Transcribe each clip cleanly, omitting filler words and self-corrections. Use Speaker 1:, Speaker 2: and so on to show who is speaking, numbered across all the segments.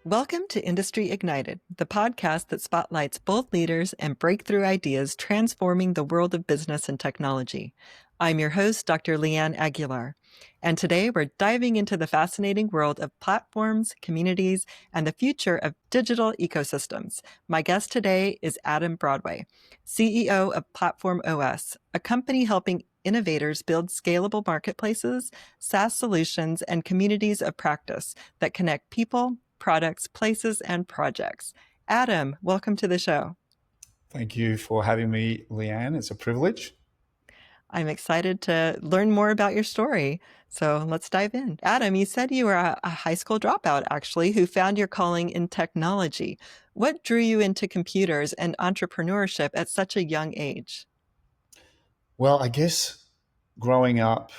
Speaker 1: Welcome to Industry Ignited, the podcast that spotlights bold leaders and breakthrough ideas transforming the world of business and technology. I'm your host, Dr. Leeanne Aguilar, and today we're diving into the fascinating world of platforms, communities, and the future of digital ecosystems. My guest today is Adam Broadway, CEO of Platform OS, a company helping innovators build scalable marketplaces, SaaS solutions, and communities of practice that connect people, products, places, and projects. Adam, welcome to the show.
Speaker 2: Thank you for having me, Leanne. It's a privilege.
Speaker 1: I'm excited to learn more about your story. So let's dive in. Adam, you said you were a high school dropout, actually, who found your calling in technology. What drew you into computers and entrepreneurship at such a young age?
Speaker 2: Well, I guess growing up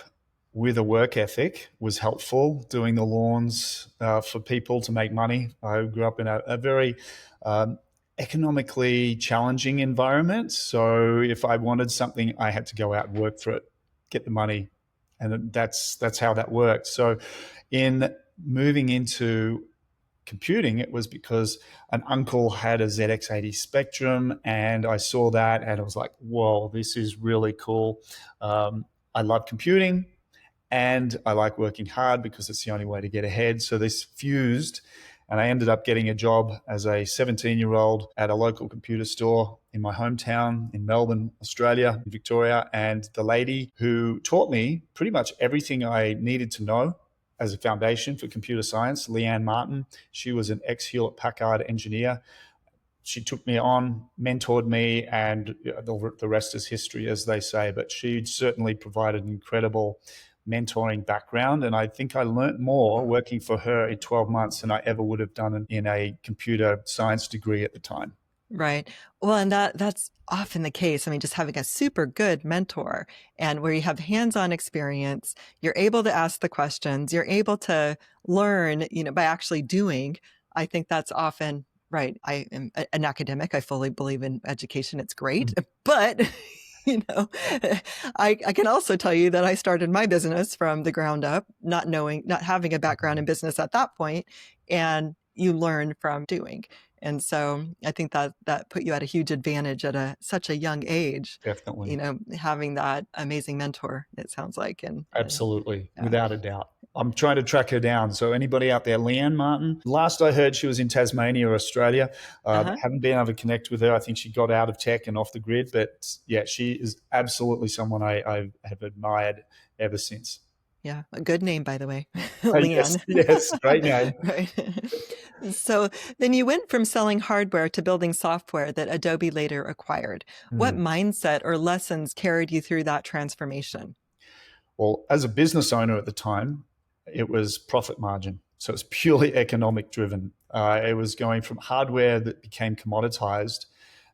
Speaker 2: with a work ethic was helpful, doing the lawns for people to make money. I grew up in a very economically challenging environment. So if I wanted something, I had to go out and work for it, get the money. And that's how that worked. So in moving into computing, it was because an uncle had a ZX80 Spectrum and I saw that and I was like, whoa, this is really cool. I love computing and I like working hard because it's the only way to get ahead. So this fused and I ended up getting a job as a 17-year-old at a local computer store in my hometown in Melbourne, Australia, Victoria. And the lady who taught me pretty much everything I needed to know as a foundation for computer science, Leeanne Martin. She was an ex-Hewlett-Packard engineer. She took me on, mentored me, and the rest is history, as they say. But she certainly provided an incredible mentoring background. And I think I learned more working for her in 12 months than I ever would have done in a computer science degree at the time.
Speaker 1: Right. Well, and that's often the case. I mean, just having a super good mentor and where you have hands-on experience, you're able to ask the questions, you're able to learn, by actually doing. I think that's often right. I am an academic. I fully believe in education. It's great. But you know, I can also tell you that I started my business from the ground up, not having a background in business at that point, and you learn from doing. And so I think that put you at a huge advantage at such a young age,
Speaker 2: Definitely.
Speaker 1: having that amazing mentor, it sounds like. And
Speaker 2: Absolutely,
Speaker 1: yeah.
Speaker 2: without a doubt. I'm trying to track her down. So anybody out there, Leeanne Martin, last I heard she was in Tasmania, Australia. Haven't been able to connect with her. I think she got out of tech and off the grid. But yeah, she is absolutely someone I have admired ever since.
Speaker 1: Yeah, a good name, by the way,
Speaker 2: Yes,
Speaker 1: Leanne.
Speaker 2: yes, great name.
Speaker 1: Right. So then you went from selling hardware to building software that Adobe later acquired. What mindset or lessons carried you through that transformation?
Speaker 2: Well, as a business owner at the time, it was profit margin. So it's purely economic driven. It was going from hardware that became commoditized.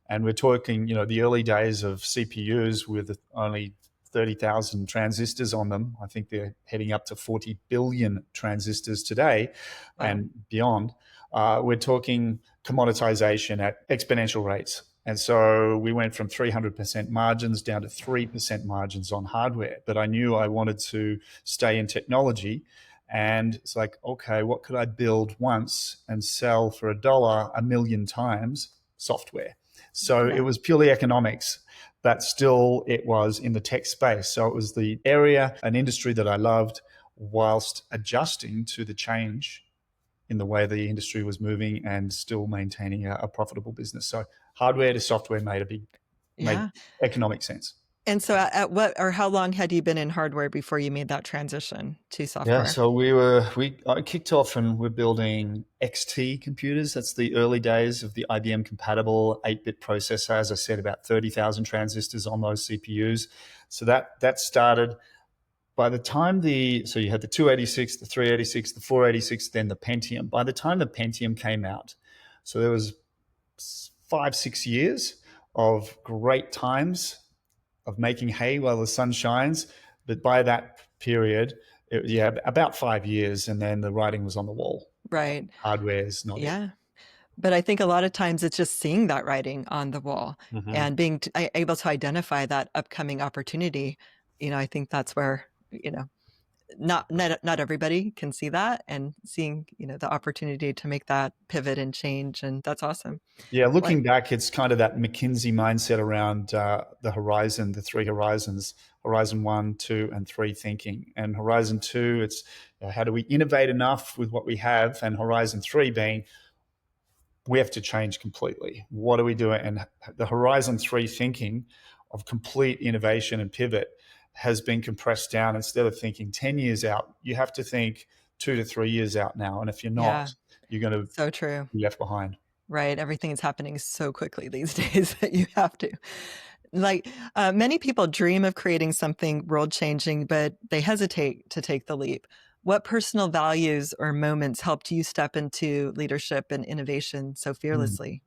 Speaker 2: And we're talking, the early days of CPUs with only 30,000 transistors on them. I think they're heading up to 40 billion transistors today and beyond. We're talking commoditization at exponential rates. And so we went from 300% margins down to 3% margins on hardware. But I knew I wanted to stay in technology. And it's like, okay, what could I build once and sell for $1 a million times? Software. So it was purely economics, but still it was in the tech space. So it was the area, an industry that I loved, whilst adjusting to the change in the way the industry was moving and still maintaining a profitable business. So hardware to software made economic sense.
Speaker 1: And so at what or how long had you been in hardware before you made that transition to software?
Speaker 2: Yeah, so I kicked off and we're building XT computers. That's the early days of the IBM compatible 8-bit processor. As I said, about 30,000 transistors on those CPUs. So that started. By the time so you had the 286, the 386, the 486, then the Pentium. By the time the Pentium came out, so there was 5-6 years of great times of making hay while the sun shines. But by that period, about 5 years, and then the writing was on the wall.
Speaker 1: Right.
Speaker 2: Hardware is not it.
Speaker 1: But I think a lot of times it's just seeing that writing on the wall and being able to identify that upcoming opportunity. I think that's where, not everybody can see that, and seeing, the opportunity to make that pivot and change, and that's awesome.
Speaker 2: Yeah,
Speaker 1: Like,
Speaker 2: looking back, it's kind of that McKinsey mindset around the horizon, the three horizons, horizon 1, 2, and 3 thinking. And horizon 2, it's how do we innovate enough with what we have? And horizon 3 being we have to change completely. What do we do? And the horizon 3 thinking of complete innovation and pivot has been compressed down. Instead of thinking 10 years out, you have to think 2 to 3 years out now. And if you're
Speaker 1: yeah,
Speaker 2: not, you're going to
Speaker 1: so true.
Speaker 2: be left behind.
Speaker 1: Right. Everything is happening so quickly these days that you have to. Like, many people dream of creating something world changing, but they hesitate to take the leap. What personal values or moments helped you step into leadership and innovation so
Speaker 2: Mm.
Speaker 1: fearlessly?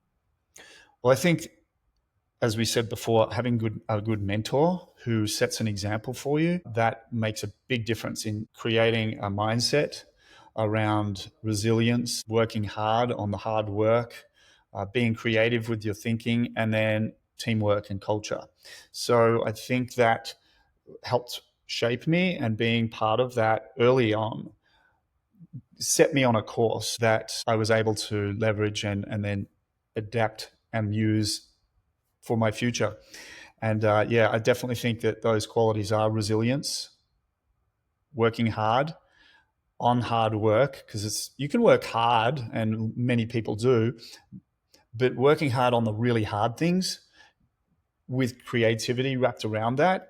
Speaker 2: Well, I think, as we said before, having a good mentor who sets an example for you, that makes a big difference in creating a mindset around resilience, working hard on the hard work, being creative with your thinking, and then teamwork and culture. So I think that helped shape me, and being part of that early on set me on a course that I was able to leverage and then adapt and use for my future. And yeah, I definitely think that those qualities are resilience, working hard on hard work, because you can work hard, and many people do, but working hard on the really hard things with creativity wrapped around that,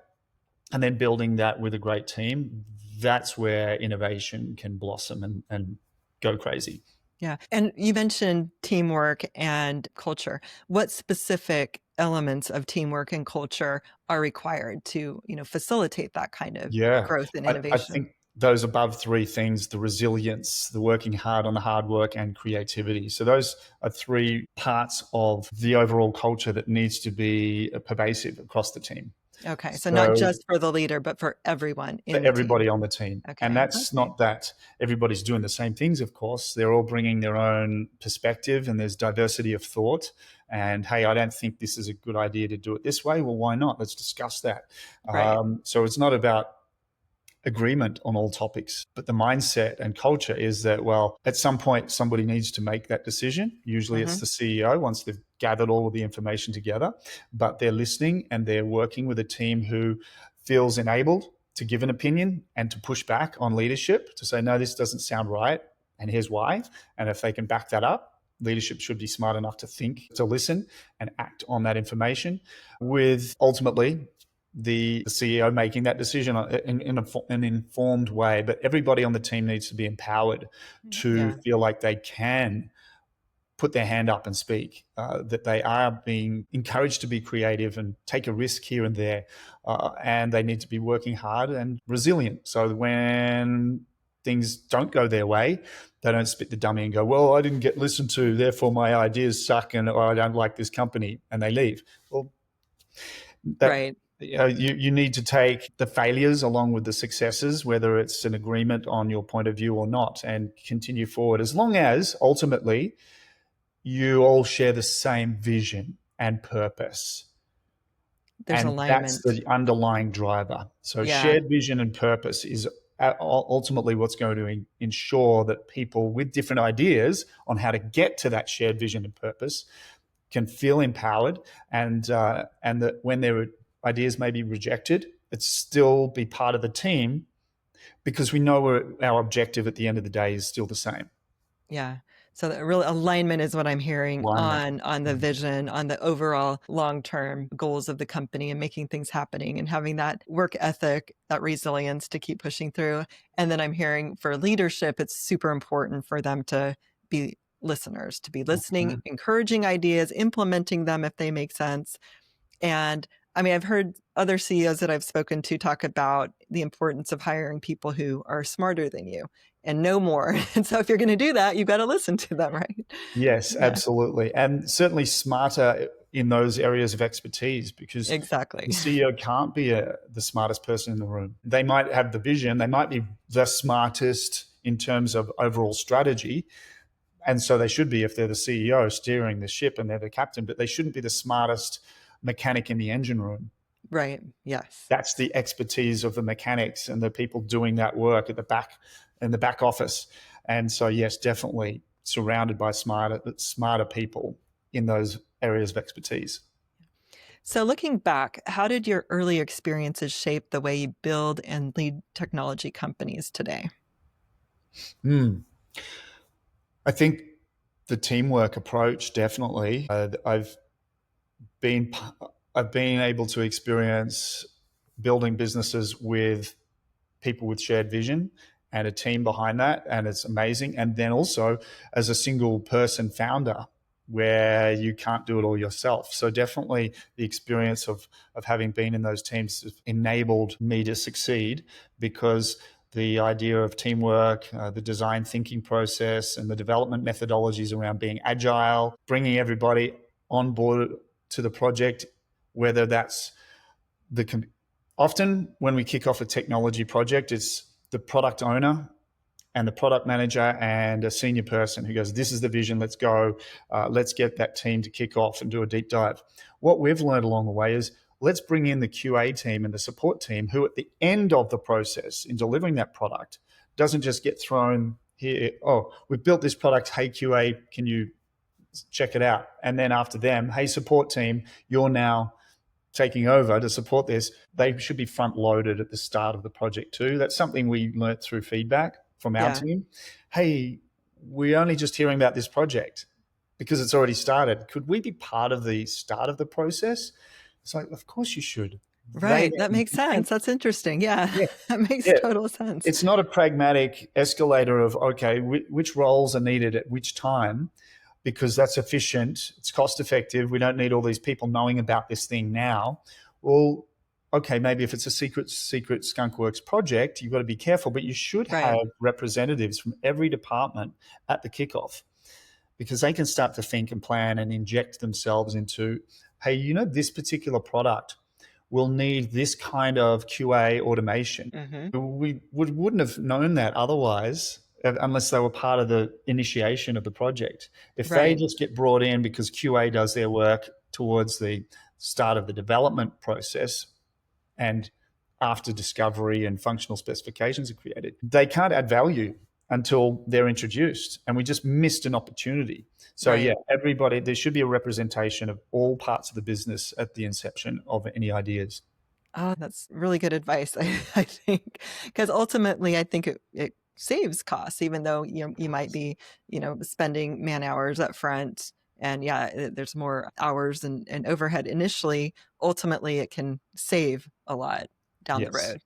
Speaker 2: and then building that with a great team, that's where innovation can blossom and go crazy.
Speaker 1: Yeah. And you mentioned teamwork and culture. What specific elements of teamwork and culture are required to, facilitate that kind of
Speaker 2: Yeah,
Speaker 1: growth and
Speaker 2: I
Speaker 1: innovation?
Speaker 2: think those above three things, the resilience, the working hard on the hard work, and creativity. So those are three parts of the overall culture that needs to be pervasive across the team.
Speaker 1: Okay. So not
Speaker 2: So
Speaker 1: just for the leader, but for everyone
Speaker 2: for
Speaker 1: in the team.
Speaker 2: everybody on the team. And
Speaker 1: Okay.
Speaker 2: that's
Speaker 1: Okay.
Speaker 2: not that everybody's doing the same things, of course. They're all bringing their own perspective, and there's diversity of thought. And hey, I don't think this is a good idea to do it this way. Well, why not? Let's discuss that.
Speaker 1: Right.
Speaker 2: So it's not about agreement on all topics. But the mindset and culture is that, well, at some point, somebody needs to make that decision. Usually it's
Speaker 1: Hmm.
Speaker 2: the CEO once they've gathered all of the information together, but they're listening and they're working with a team who feels enabled to give an opinion and to push back on leadership to say, no, this doesn't sound right. And here's why. And if they can back that up, leadership should be smart enough to think, to listen and act on that information, with ultimately the CEO making that decision in an informed way. But everybody on the team needs to be empowered to
Speaker 1: Yeah.
Speaker 2: feel like they can put their hand up and speak, that they are being encouraged to be creative and take a risk here and there. And they need to be working hard and resilient. So when things don't go their way, they don't spit the dummy and go, well, I didn't get listened to, therefore my ideas suck, and or I don't like this company, and they leave. Well, that
Speaker 1: Right.
Speaker 2: you need to take the failures along with the successes, whether it's an agreement on your point of view or not, and continue forward, as long as ultimately you all share the same vision and purpose.
Speaker 1: There's
Speaker 2: And that's
Speaker 1: alignment.
Speaker 2: the underlying driver. So
Speaker 1: Yeah.
Speaker 2: shared vision and purpose is ultimately what's going to ensure that people with different ideas on how to get to that shared vision and purpose can feel empowered, and that when their ideas may be rejected, it's still be part of the team, because we know our objective at the end of the day is still the same.
Speaker 1: Yeah. So the real alignment is what I'm hearing
Speaker 2: Alignment.
Speaker 1: on the vision, on the overall long-term goals of the company and making things happening and having that work ethic, that resilience to keep pushing through. And then I'm hearing for leadership, it's super important for them to be listeners, to be listening,
Speaker 2: Mhm.
Speaker 1: encouraging ideas, implementing them if they make sense. And I mean, I've heard other CEOs that I've spoken to talk about the importance of hiring people who are smarter than you and know more. And so if you're going to do that, you've got to listen to them, right?
Speaker 2: Yes,
Speaker 1: Yeah,
Speaker 2: absolutely. And certainly smarter in those areas of expertise, because the
Speaker 1: exactly.
Speaker 2: CEO can't be the smartest person in the room. They might have the vision, they might be the smartest in terms of overall strategy. And so they should be, if they're the CEO steering the ship and they're the captain, but they shouldn't be the smartest mechanic in the engine room.
Speaker 1: Right. Yes.
Speaker 2: That's the expertise of the mechanics and the people doing that work at the back, in the back office. And so, yes, definitely surrounded by smarter people in those areas of expertise.
Speaker 1: So, looking back, how did your early experiences shape the way you build and lead technology companies today?
Speaker 2: Mm. I think the teamwork approach, definitely. Been I've been able to experience building businesses with people with shared vision and a team behind that, and it's amazing. And then also as a single person founder, where you can't do it all yourself. So definitely the experience of having been in those teams has enabled me to succeed, because the idea of teamwork, the design thinking process, and the development methodologies around being agile, bringing everybody on board to the project, whether that's often when we kick off a technology project, it's the product owner and the product manager and a senior person who goes, this is the vision, let's go, let's get that team to kick off and do a deep dive. What we've learned along the way is, let's bring in the QA team and the support team, who at the end of the process in delivering that product doesn't just get thrown here, oh, we've built this product, hey QA, can you check it out? And then after them, hey support team, you're now taking over to support this. They should be front loaded at the start of the project too. That's something we learnt through feedback from our
Speaker 1: Yeah.
Speaker 2: team. Hey, we're only just hearing about this project because it's already started. Could we be part of the start of the process? It's like, of course you should. They
Speaker 1: Right. That makes sense. That's interesting. Yeah.
Speaker 2: yeah,
Speaker 1: That makes
Speaker 2: yeah.
Speaker 1: total sense.
Speaker 2: It's not a pragmatic escalator of, okay, which roles are needed at which time, because that's efficient, it's cost effective. We don't need all these people knowing about this thing now. Well, okay, maybe if it's a secret skunkworks project, you've got to be careful, but you should
Speaker 1: Right.
Speaker 2: have representatives from every department at the kickoff, because they can start to think and plan and inject themselves into, hey, this particular product will need this kind of QA automation.
Speaker 1: Hmm.
Speaker 2: We wouldn't have known that otherwise, unless they were part of the initiation of the project. If they
Speaker 1: Right.
Speaker 2: just get brought in because QA does their work towards the start of the development process, and after discovery and functional specifications are created, they can't add value until they're introduced. And we just missed an opportunity. So yeah,
Speaker 1: Right.
Speaker 2: everybody, there should be a representation of all parts of the business at the inception of any ideas.
Speaker 1: Oh, that's really good advice, I think, because ultimately, I think it saves costs, even though you might be spending man hours up front, and yeah, there's more hours and overhead initially. Ultimately, it can save a lot down the
Speaker 2: Yes.
Speaker 1: road.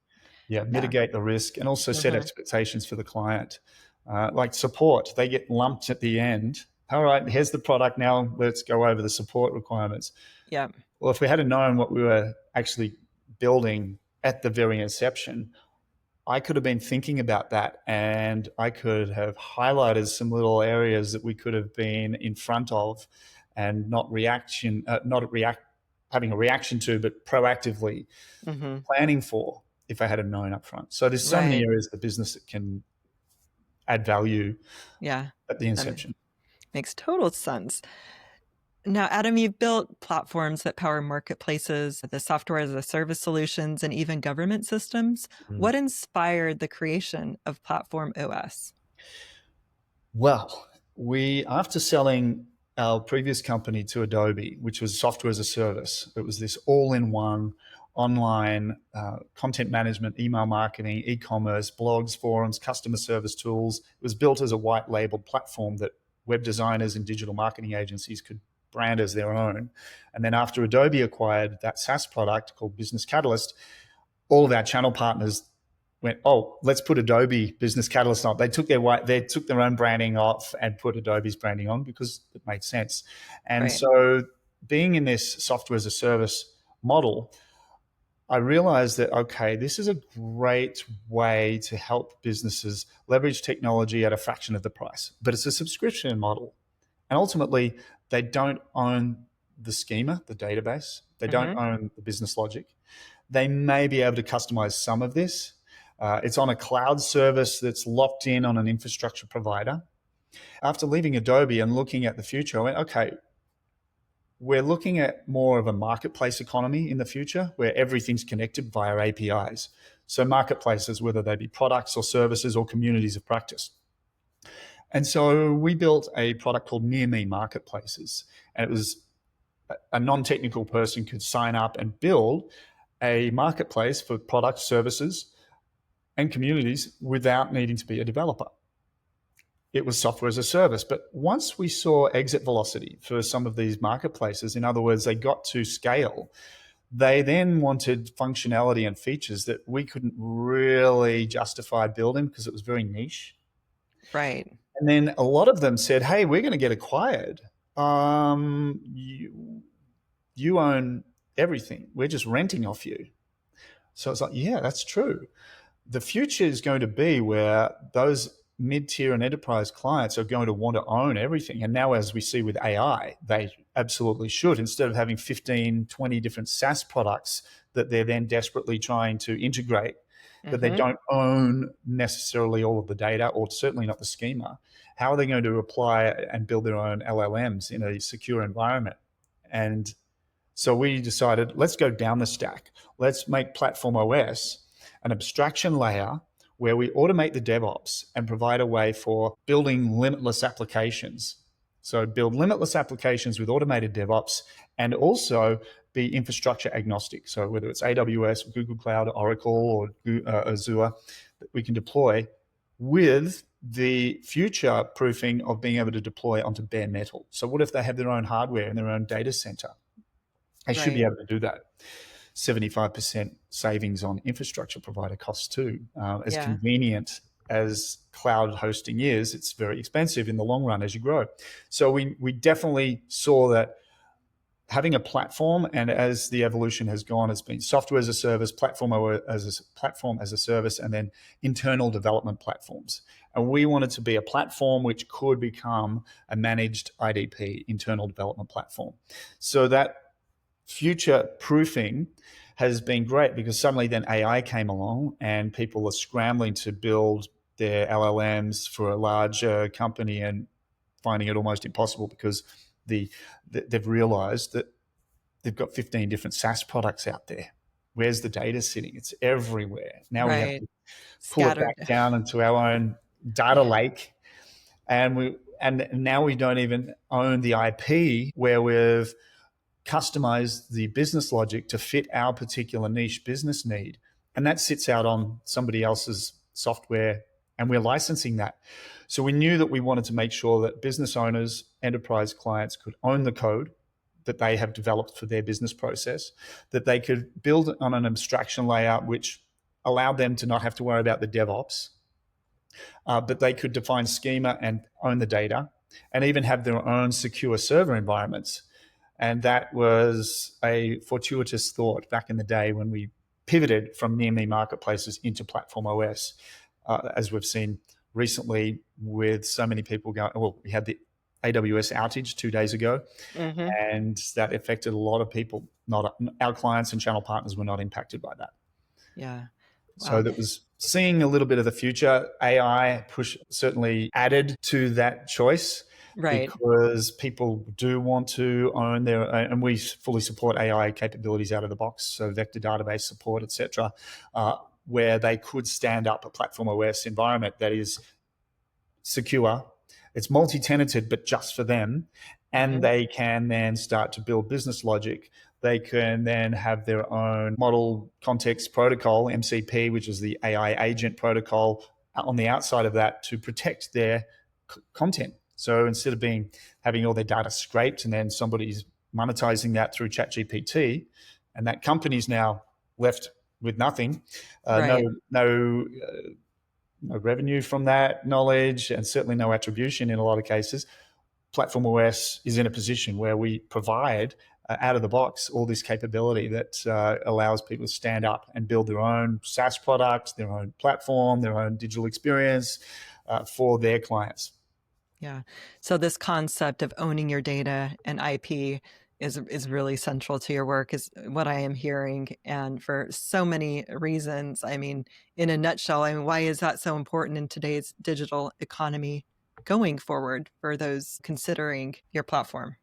Speaker 2: Yeah,
Speaker 1: Yeah.
Speaker 2: mitigate the risk and also set
Speaker 1: Hmm.
Speaker 2: expectations for the client. Like support, they get lumped at the end. All right, here's the product now. Let's go over the support requirements.
Speaker 1: Yeah.
Speaker 2: Well, if we had known what we were actually building at the very inception, I could have been thinking about that, and I could have highlighted some little areas that we could have been in front of, and not react, having a reaction to, but proactively
Speaker 1: Hmm.
Speaker 2: planning for, if I had known up front. So there's so many
Speaker 1: Right.
Speaker 2: areas of the business that can add value
Speaker 1: Yeah.
Speaker 2: at the
Speaker 1: That
Speaker 2: inception.
Speaker 1: makes total sense. Now, Adam, you've built platforms that power marketplaces, the software as a service solutions, and even government systems.
Speaker 2: Mm.
Speaker 1: What inspired the creation of Platform OS?
Speaker 2: Well, after selling our previous company to Adobe, which was software as a service, it was this all-in-one online content management, email marketing, e-commerce, blogs, forums, customer service tools. It was built as a white labeled platform that web designers and digital marketing agencies could brand as their own. And then after Adobe acquired that SaaS product called Business Catalyst, all of our channel partners went, oh, let's put Adobe Business Catalyst on. They took their own branding off and put Adobe's branding on because it made sense. And
Speaker 1: Right.
Speaker 2: so, being in this software as a service model, I realized that, okay, this is a great way to help businesses leverage technology at a fraction of the price, but it's a subscription model. And ultimately, they don't own the schema, the database. They don't
Speaker 1: Hmm.
Speaker 2: own the business logic. They may be able to customize some of this. It's on a cloud service that's locked in on an infrastructure provider. After leaving Adobe and looking at the future, I went, okay, we're looking at more of a marketplace economy in the future where everything's connected via APIs. So marketplaces, whether they be products or services or communities of practice. And so we built a product called 𝐀𝐝𝐚𝐦 Marketplaces. And it was a non-technical person could sign up and build a marketplace for products, services, and communities without needing to be a developer. It was software as a service. But once we saw exit velocity for some of these marketplaces, in other words, they got to scale, they then wanted functionality and features that we couldn't really justify building because it was very niche.
Speaker 1: Right.
Speaker 2: And then a lot of them said, hey, we're going to get acquired. You own everything. We're just renting off you. So it's like, yeah, that's true. The future is going to be where those mid-tier and enterprise clients are going to want to own everything. And now, as we see with AI, they absolutely should. Instead of having 15, 20 different SaaS products that they're then desperately trying to integrate, that they don't own necessarily all of the data, or certainly not the schema, how are they going to apply and build their own LLMs in a secure environment? And so we decided, let's go down the stack. Let's make Platform OS an abstraction layer where we automate the DevOps and provide a way for building limitless applications. So build limitless applications with automated DevOps and also be infrastructure agnostic. So whether it's AWS, Google Cloud, Oracle, or Azure, we can deploy with the future proofing of being able to deploy onto bare metal. So what if they have their own hardware and their own data center? They should be able to do that. 75% savings on infrastructure provider costs too. As convenient as cloud hosting is, it's very expensive in the long run as you grow. So we definitely saw that having a platform, and as the evolution has gone, it's been software as a service, platform as a service, and then internal development platforms. And we wanted to be a platform which could become a managed IDP, internal development platform. So that future proofing has been great because suddenly then AI came along and people are scrambling to build their LLMs for a large company and finding it almost impossible because they've realized that they've got 15 different SaaS products out there. Where's the data sitting? It's everywhere. Now we have to pull it back down into our own data lake. And now we don't even own the IP where we've customize the business logic to fit our particular niche business need. And that sits out on somebody else's software, and we're licensing that. So we knew that we wanted to make sure that business owners, enterprise clients could own the code that they have developed for their business process, that they could build on an abstraction layer which allowed them to not have to worry about the DevOps, but they could define schema and own the data, and even have their own secure server environments. And that was a fortuitous thought back in the day when we pivoted from 𝐀𝐝𝐚 marketplaces into Platform OS, as we've seen recently with so many people going, well, we had the AWS outage 2 days ago, and that affected a lot of people. Not our clients and channel partners were not impacted by that.
Speaker 1: Yeah. Wow.
Speaker 2: So that was seeing a little bit of the future. AI push certainly added to that choice. Right. Because people do want to own their, and we fully support AI capabilities out of the box, so vector database support, etc., where they could stand up a Platform OS environment that is secure. It's multi-tenanted, but just for them, and they can then start to build business logic. They can then have their own model context protocol, MCP, which is the AI agent protocol, on the outside of that to protect their content. So instead of having all their data scraped and then somebody's monetizing that through ChatGPT, and that company's now left with nothing, no revenue from that knowledge, and certainly no attribution in a lot of cases, Platform OS is in a position where we provide out of the box all this capability that allows people to stand up and build their own SaaS product, their own platform, their own digital experience for their clients.
Speaker 1: Yeah. So this concept of owning your data and IP is really central to your work, is what I am hearing. And for so many reasons, I mean, in a nutshell, I mean, why is that so important in today's digital economy going forward for those considering your platform?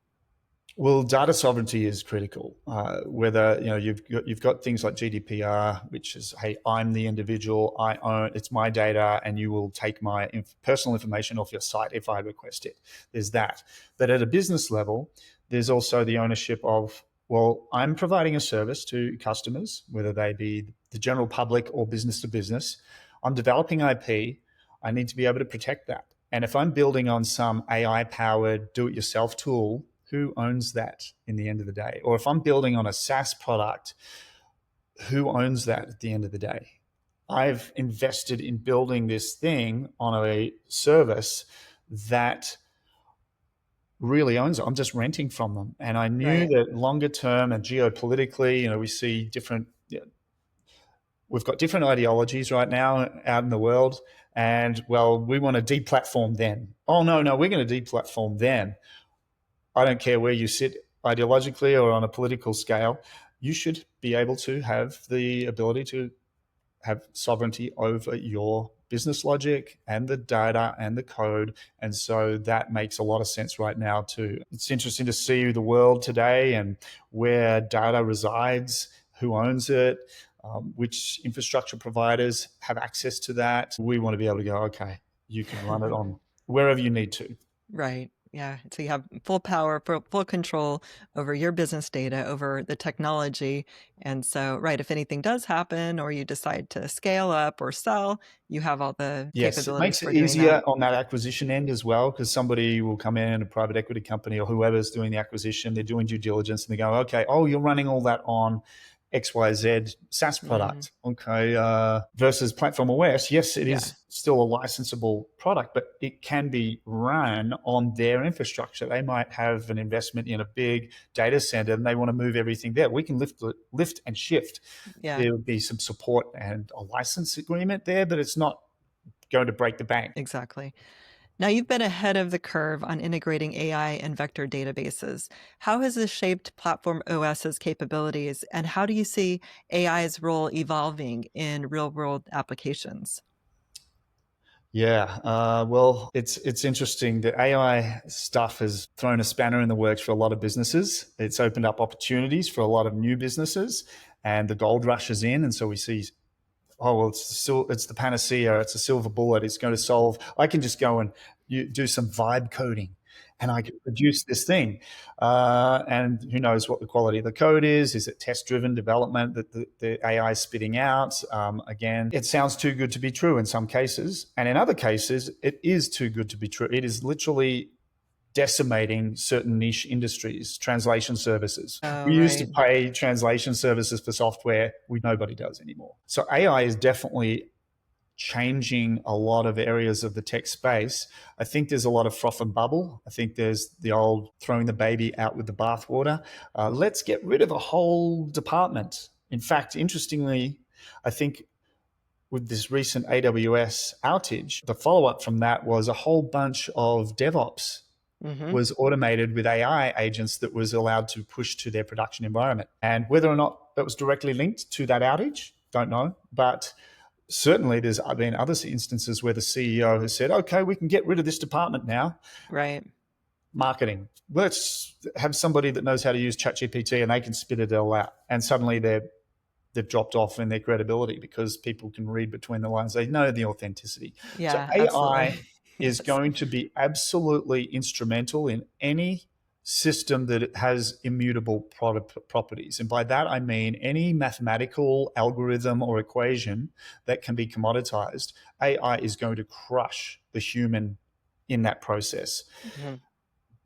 Speaker 2: Well, data sovereignty is critical. Whether you've got things like GDPR, which is, hey, I'm the individual, I own it's my data, and you will take my personal information off your site if I request it. There's that. But at a business level, there's also the ownership of, well, I'm providing a service to customers, whether they be the general public or business to business. I'm developing IP. I need to be able to protect that. And if I'm building on some AI powered do it yourself tool, who owns that in the end of the day? Or if I'm building on a SaaS product, who owns that at the end of the day? I've invested in building this thing on a service that really owns it. I'm just renting from them. And I knew
Speaker 1: Right.
Speaker 2: that longer term and geopolitically, we see different, we've got different ideologies right now out in the world. And well, we want to deplatform them. Oh, no, we're going to deplatform them. I don't care where you sit ideologically or on a political scale, you should be able to have the ability to have sovereignty over your business logic and the data and the code. And so that makes a lot of sense right now too. It's interesting to see the world today and where data resides, who owns it, which infrastructure providers have access to that. We want to be able to go, okay, you can run it on wherever you need to.
Speaker 1: Right. Yeah. So you have full power, full control over your business data, over the technology. And so, right, if anything does happen or you decide to scale up or sell, you have all the
Speaker 2: Yes, it
Speaker 1: capabilities
Speaker 2: makes it
Speaker 1: for doing that.
Speaker 2: easier on that acquisition end as well, because somebody will come in, a private equity company or whoever's doing the acquisition, they're doing due diligence and they go, okay, oh, you're running all that on XYZ SaaS
Speaker 1: Mm,
Speaker 2: product. Okay. Versus Platform OS, yes, it
Speaker 1: yeah.
Speaker 2: is still a licensable product, but it can be run on their infrastructure. They might have an investment in a big data center and they want to move everything there. We can lift and shift.
Speaker 1: Yeah.
Speaker 2: There would be some support and a license agreement there, but it's not going to break the bank.
Speaker 1: Exactly. Now, you've been ahead of the curve on integrating AI and vector databases. How has this shaped Platform OS's capabilities, and how do you see AI's role evolving in real-world applications?
Speaker 2: Yeah, well, it's interesting. The AI stuff has thrown a spanner in the works for a lot of businesses. It's opened up opportunities for a lot of new businesses, and the gold rush is in. And so we see, oh well, it's the panacea, it's a silver bullet, it's going to solve. I can just go and do some vibe coding, and I can produce this thing. And who knows what the quality of the code is? Is it test driven development that the AI is spitting out? Again, it sounds too good to be true in some cases, and in other cases, it is too good to be true. It is literally decimating certain niche industries, translation services.
Speaker 1: Oh,
Speaker 2: We used to
Speaker 1: right.
Speaker 2: pay translation services for software. Nobody does anymore. So AI is definitely changing a lot of areas of the tech space. I think there's a lot of froth and bubble. I think there's the old throwing the baby out with the bathwater. Let's get rid of a whole department. In fact, interestingly, I think with this recent AWS outage, the follow up from that was a whole bunch of DevOps
Speaker 1: Hmm.
Speaker 2: was automated with AI agents that was allowed to push to their production environment. And whether or not that was directly linked to that outage, don't know. But certainly there's been other instances where the CEO has said, okay, we can get rid of this department now.
Speaker 1: Right.
Speaker 2: Marketing. Let's have somebody that knows how to use ChatGPT and they can spit it all out. And suddenly they've dropped off in their credibility because people can read between the lines. They know the authenticity. So
Speaker 1: Yeah, absolutely.
Speaker 2: AI is
Speaker 1: Yes.
Speaker 2: going to be absolutely instrumental in any system that has immutable properties. And by that, I mean any mathematical algorithm or equation that can be commoditized. AI is going to crush the human in that process.
Speaker 1: Mhm.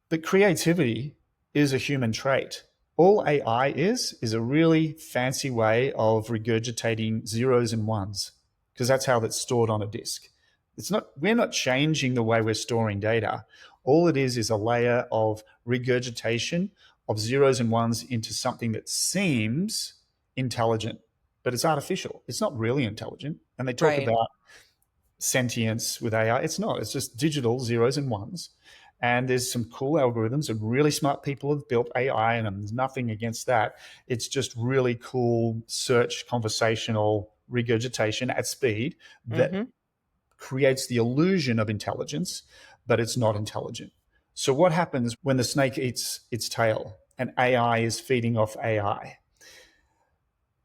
Speaker 2: But creativity is a human trait. All AI is a really fancy way of regurgitating zeros and ones, because that's how that's stored on a disk. We're not changing the way we're storing data. All it is a layer of regurgitation of zeros and ones into something that seems intelligent, but it's artificial. It's not really intelligent. And they talk
Speaker 1: Right.
Speaker 2: about sentience with AI. It's not. It's just digital zeros and ones. And there's some cool algorithms and really smart people have built AI, and there's nothing against that. It's just really cool search conversational regurgitation at speed that
Speaker 1: Hmm.
Speaker 2: creates the illusion of intelligence, but it's not intelligent. So what happens when the snake eats its tail and AI is feeding off AI,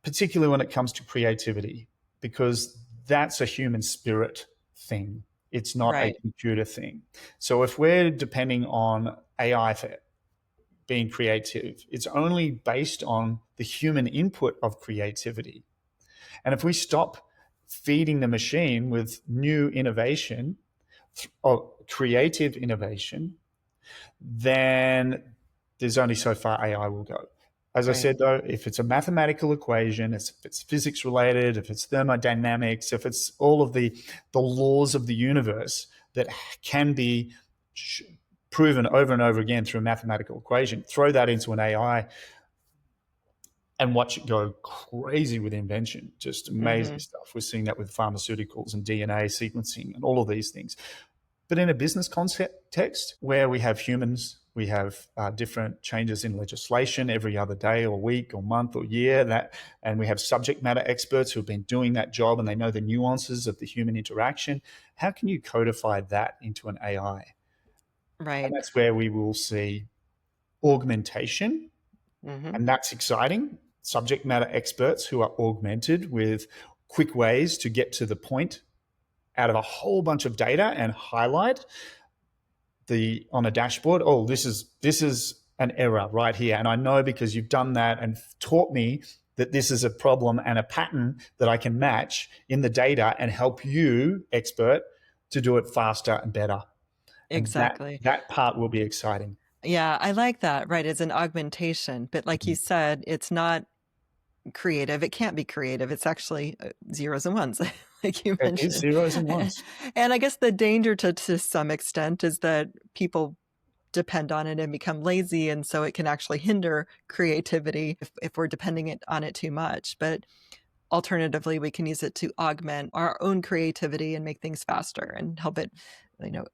Speaker 2: particularly when it comes to creativity, because that's a human spirit thing. It's not a
Speaker 1: Right.
Speaker 2: computer thing. So if we're depending on AI for being creative, it's only based on the human input of creativity. And if we stop feeding the machine with new innovation or creative innovation, then there's only so far AI will go. As I
Speaker 1: Right.
Speaker 2: said, though, if it's a mathematical equation, if it's physics related, if it's thermodynamics, if it's all of the laws of the universe that can be proven over and over again through a mathematical equation, throw that into an AI and watch it go crazy with invention. Just amazing
Speaker 1: Hmm.
Speaker 2: stuff. We're seeing that with pharmaceuticals and DNA sequencing and all of these things. But in a business context where we have humans, we have different changes in legislation every other day or week or month or year, and we have subject matter experts who have been doing that job and they know the nuances of the human interaction. How can you codify that into an AI? And
Speaker 1: Right.
Speaker 2: that's where we will see augmentation,
Speaker 1: Hmm.
Speaker 2: and that's exciting. Subject matter experts who are augmented with quick ways to get to the point out of a whole bunch of data and highlight on a dashboard. Oh, this is an error right here, and I know because you've done that and taught me that this is a problem and a pattern that I can match in the data and help you, expert, to do it faster and better. And
Speaker 1: Exactly.
Speaker 2: that part will be exciting.
Speaker 1: Yeah, I like that. Right. It's an augmentation. But like you said, it's not creative. It can't be creative. It's actually zeros and ones, like you
Speaker 2: It is
Speaker 1: mentioned.
Speaker 2: zeros and ones.
Speaker 1: And I guess the danger to some extent is that people depend on it and become lazy. And so it can actually hinder creativity if we're depending on it too much. But alternatively, we can use it to augment our own creativity and make things faster and help it,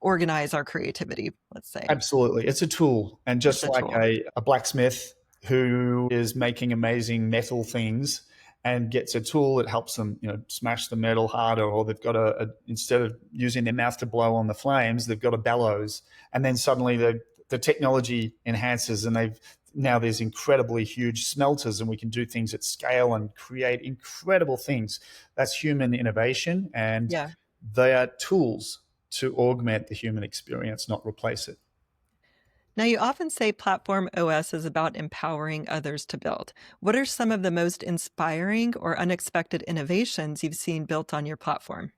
Speaker 1: organize our creativity, let's say.
Speaker 2: Absolutely. It's a tool. And
Speaker 1: It's
Speaker 2: just
Speaker 1: a
Speaker 2: like
Speaker 1: tool.
Speaker 2: a blacksmith who is making amazing metal things and gets a tool that helps them, smash the metal harder, or they've got instead of using their mouth to blow on the flames, they've got a bellows. And then suddenly the technology enhances and now there's incredibly huge smelters and we can do things at scale and create incredible things. That's human innovation, and
Speaker 1: Yeah.
Speaker 2: they are tools to augment the human experience, not replace it.
Speaker 1: Now, you often say Platform OS is about empowering others to build. What are some of the most inspiring or unexpected innovations you've seen built on your platform?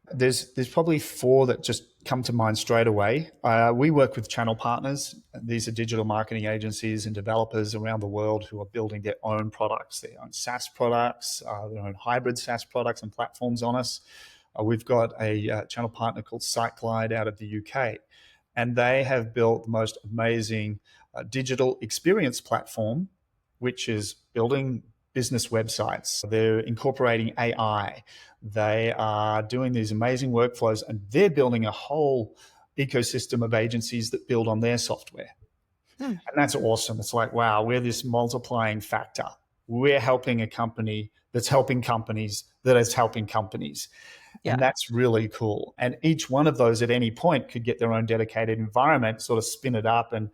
Speaker 2: There's probably four that just come to mind straight away. We work with channel partners. These are digital marketing agencies and developers around the world who are building their own products, their own SaaS products, their own hybrid SaaS products and platforms on us. We've got a channel partner called 𝐀𝐝𝐚𝐦 out of the UK, and they have built the most amazing digital experience platform, which is building business websites. They're incorporating AI. They are doing these amazing workflows, and they're building a whole ecosystem of agencies that build on their software.
Speaker 1: Hmm.
Speaker 2: And that's awesome. It's like, wow, we're this multiplying factor. We're helping a company that's helping companies that is helping companies. And
Speaker 1: Yeah.
Speaker 2: that's really cool. And each one of those at any point could get their own dedicated environment, sort of spin it up and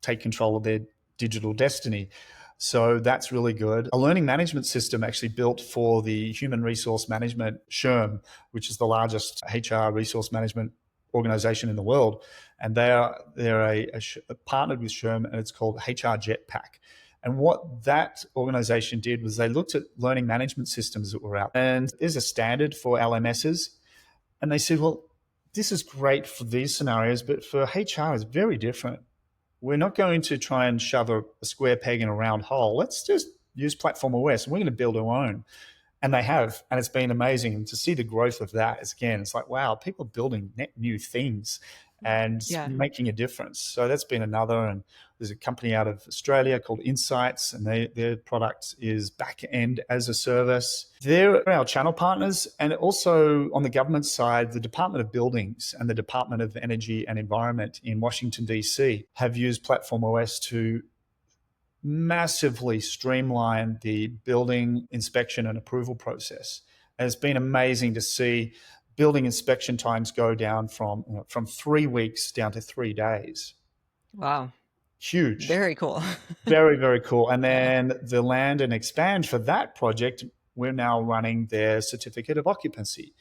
Speaker 2: take control of their digital destiny. So that's really good. A learning management system actually built for the human resource management, 𝐀𝐝𝐚𝐦, which is the largest HR resource management organization in the world. And they're partnered with 𝐀𝐝𝐚𝐦, and it's called HR Jetpack. And what that organization did was they looked at learning management systems that were out. And there's a standard for LMSs. And they said, well, this is great for these scenarios, but for HR, it's very different. We're not going to try and shove a square peg in a round hole. Let's just use Platform OS, and we're going to build our own. And they have, and it's been amazing. And to see the growth of that is, again, it's like, wow, people are building net new things and
Speaker 1: Yeah.
Speaker 2: making a difference. So that's been another. And there's a company out of Australia called Insights, and their product is back end as a service. They're our channel partners. And also on the government side, the Department of Buildings and the Department of Energy and Environment in Washington, D.C. have used Platform OS to massively streamline the building inspection and approval process. And it's been amazing to see building inspection times go down from 3 weeks down to 3 days.
Speaker 1: Wow.
Speaker 2: Huge.
Speaker 1: Very cool.
Speaker 2: Very, very cool. And
Speaker 1: Yeah.
Speaker 2: then the land and expand for that project, we're now running their certificate of occupancy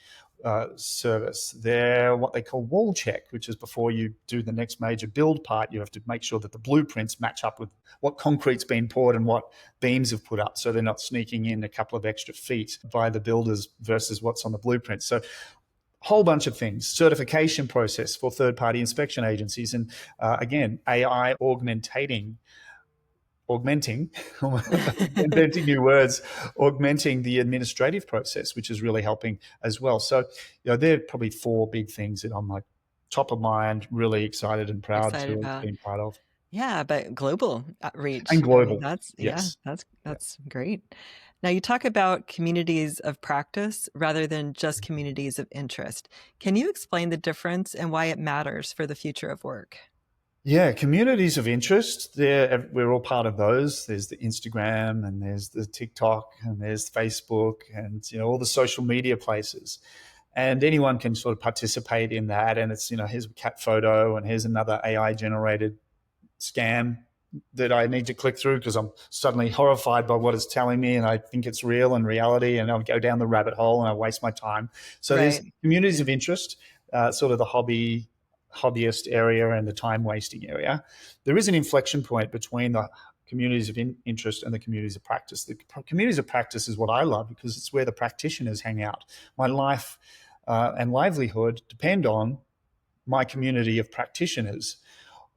Speaker 2: service. Their what they call wall check, which is before you do the next major build part, you have to make sure that the blueprints match up with what concrete's been poured and what beams have put up, so they're not sneaking in a couple of extra feet by the builders versus what's on the blueprint. So whole bunch of things, certification process for third-party inspection agencies, and again, AI augmenting, inventing new words, augmenting the administrative process, which is really helping as well. So, they're probably 4 big things that I'm like top of mind, really excited and proud
Speaker 1: Excited
Speaker 2: to have
Speaker 1: about.
Speaker 2: been part of.
Speaker 1: Yeah, but global
Speaker 2: And
Speaker 1: reach. I mean,
Speaker 2: global,
Speaker 1: that's yeah,
Speaker 2: yes. Yeah.
Speaker 1: that's great. Now you talk about communities of practice rather than just communities of interest. Can you explain the difference and why it matters for the future of work?
Speaker 2: Yeah, communities of interest. We're all part of those. There's the Instagram, and there's the TikTok, and there's Facebook, and all the social media places. And anyone can sort of participate in that. And it's here's a cat photo, and here's another AI generated scam that I need to click through because I'm suddenly horrified by what it's telling me, and I think it's real and reality, and I'll go down the rabbit hole and I waste my time. So there's
Speaker 1: Right.
Speaker 2: communities of interest, sort of the hobbyist area and the time wasting area. There is an inflection point between the communities of interest and the communities of practice. The communities of practice is what I love because it's where the practitioners hang out. My life and livelihood depend on my community of practitioners.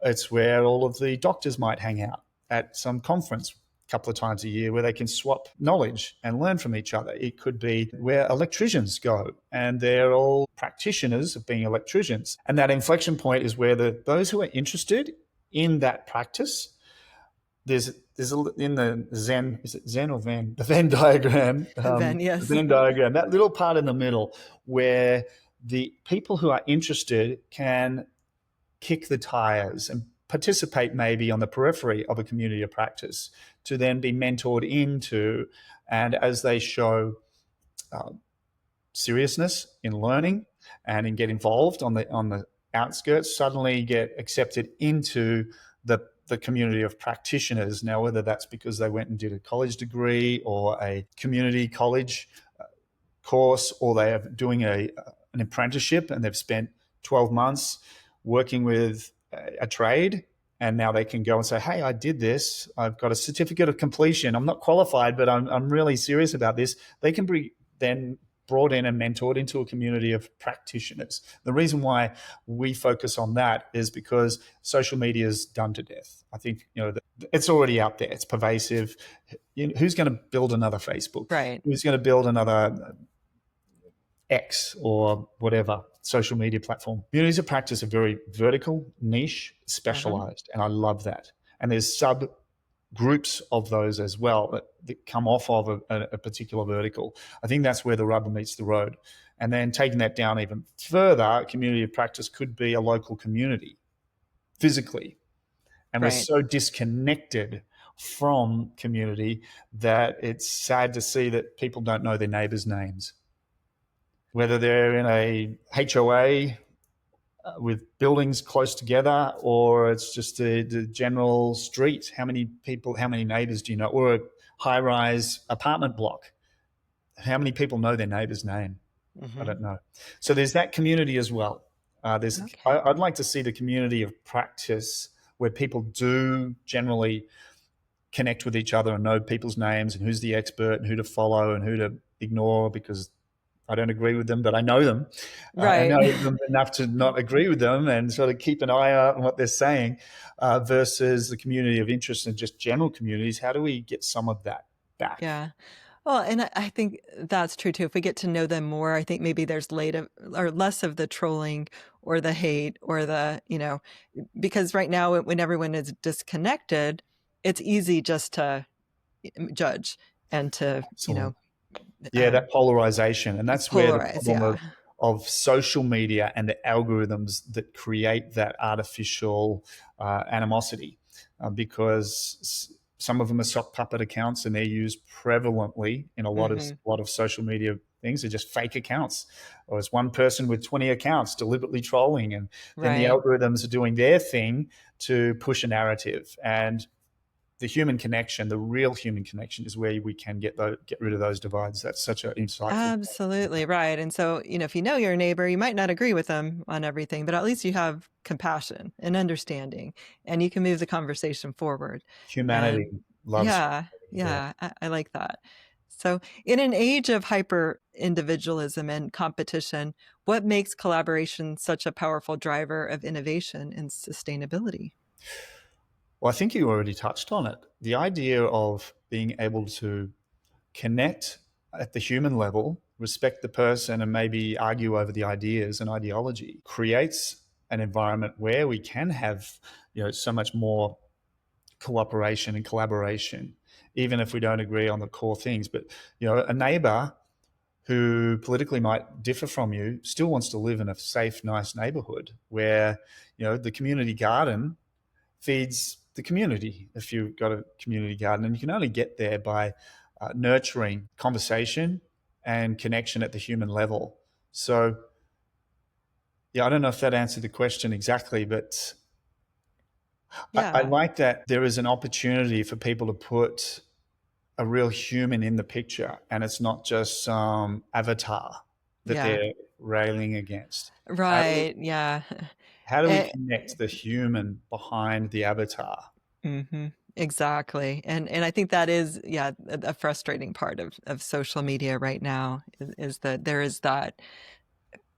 Speaker 2: It's where all of the doctors might hang out at some conference a couple of times a year where they can swap knowledge and learn from each other. It could be where electricians go, and they're all practitioners of being electricians. And that inflection point is where those who are interested in that practice, there's in the Zen, is it Zen or Venn? The Venn diagram,
Speaker 1: Then
Speaker 2: the
Speaker 1: yes.
Speaker 2: Venn diagram, that little part in the middle where the people who are interested can kick the tires and participate maybe on the periphery of a community of practice to then be mentored into, and as they show seriousness in learning and in get involved on the outskirts, suddenly get accepted into the community of practitioners. Now, whether that's because they went and did a college degree or a community college course, or they are doing an apprenticeship and they've spent 12 months working with a trade, and now they can go and say, hey, I did this. I've got a certificate of completion. I'm not qualified, but I'm really serious about this. They can be then brought in and mentored into a community of practitioners. The reason why we focus on that is because social media is done to death. I think it's already out there. It's pervasive. Who's going to build another Facebook?
Speaker 1: Right.
Speaker 2: Who's going to build another X or whatever social media platform? Communities of practice are very vertical, niche, specialized, and I love that. And there's subgroups of those as well that come off of a particular vertical. I think that's where the rubber meets the road. And then taking that down even further, a community of practice could be a local community physically. And we're
Speaker 1: Right.
Speaker 2: so disconnected from community that it's sad to see that people don't know their neighbors' names. Whether they're in a HOA with buildings close together, or it's just the general street. How many neighbors do you know? Or a high-rise apartment block. How many people know their neighbor's name? I don't know. So there's that community as well.
Speaker 1: Okay.
Speaker 2: I'd like to see the community of practice where people do generally connect with each other and know people's names and who's the expert and who to follow and who to ignore because I don't agree with them, but I know them. I
Speaker 1: Right.
Speaker 2: know them enough to not agree with them and sort of keep an eye out on what they're saying versus the community of interest and just general communities. How do we get some of that back?
Speaker 1: Yeah. Well, and I think that's true too. If we get to know them more, I think maybe there's or less of the trolling or the hate or because right now when everyone is disconnected, it's easy just to judge and to,
Speaker 2: Absolutely. Yeah, that polarization. And that's where the
Speaker 1: polarize.
Speaker 2: problem
Speaker 1: Yeah.
Speaker 2: of social media and the algorithms that create that artificial animosity because Some of them are sock puppet accounts, and they're used prevalently in a lot of
Speaker 1: Hmm.
Speaker 2: social media things. Are just fake accounts, or it's one person with 20 accounts deliberately trolling, and then the
Speaker 1: Right.
Speaker 2: algorithms are doing their thing to push a narrative. And the human connection, the real human connection, is where we can get rid of those divides. That's such an insightful point.
Speaker 1: Absolutely right. And so, if you know your neighbor, you might not agree with them on everything, but at least you have compassion and understanding, and you can move the conversation forward.
Speaker 2: Humanity
Speaker 1: And
Speaker 2: loves
Speaker 1: yeah,
Speaker 2: humanity. Yeah.
Speaker 1: yeah, I like that. So, in an age of hyper individualism and competition, what makes collaboration such a powerful driver of innovation and sustainability?
Speaker 2: Well, I think you already touched on it. The idea of being able to connect at the human level, respect the person, and maybe argue over the ideas and ideology creates an environment where we can have, so much more cooperation and collaboration, even if we don't agree on the core things. But a neighbor who politically might differ from you still wants to live in a safe, nice neighborhood where the community garden feeds the community. If you've got a community garden, and you can only get there by nurturing conversation and connection at the human level. So, yeah, I don't know if that answered the question exactly, but I
Speaker 1: Yeah,
Speaker 2: like that there is an opportunity for people to put a real human in the picture, and it's not just some avatar that
Speaker 1: yeah,
Speaker 2: they're railing against. How do we,
Speaker 1: right. Yeah.
Speaker 2: how do we
Speaker 1: Eh,
Speaker 2: connect the human behind the avatar?
Speaker 1: mhm. Exactly. And I think that is, yeah, a frustrating part of social media right now is that there is that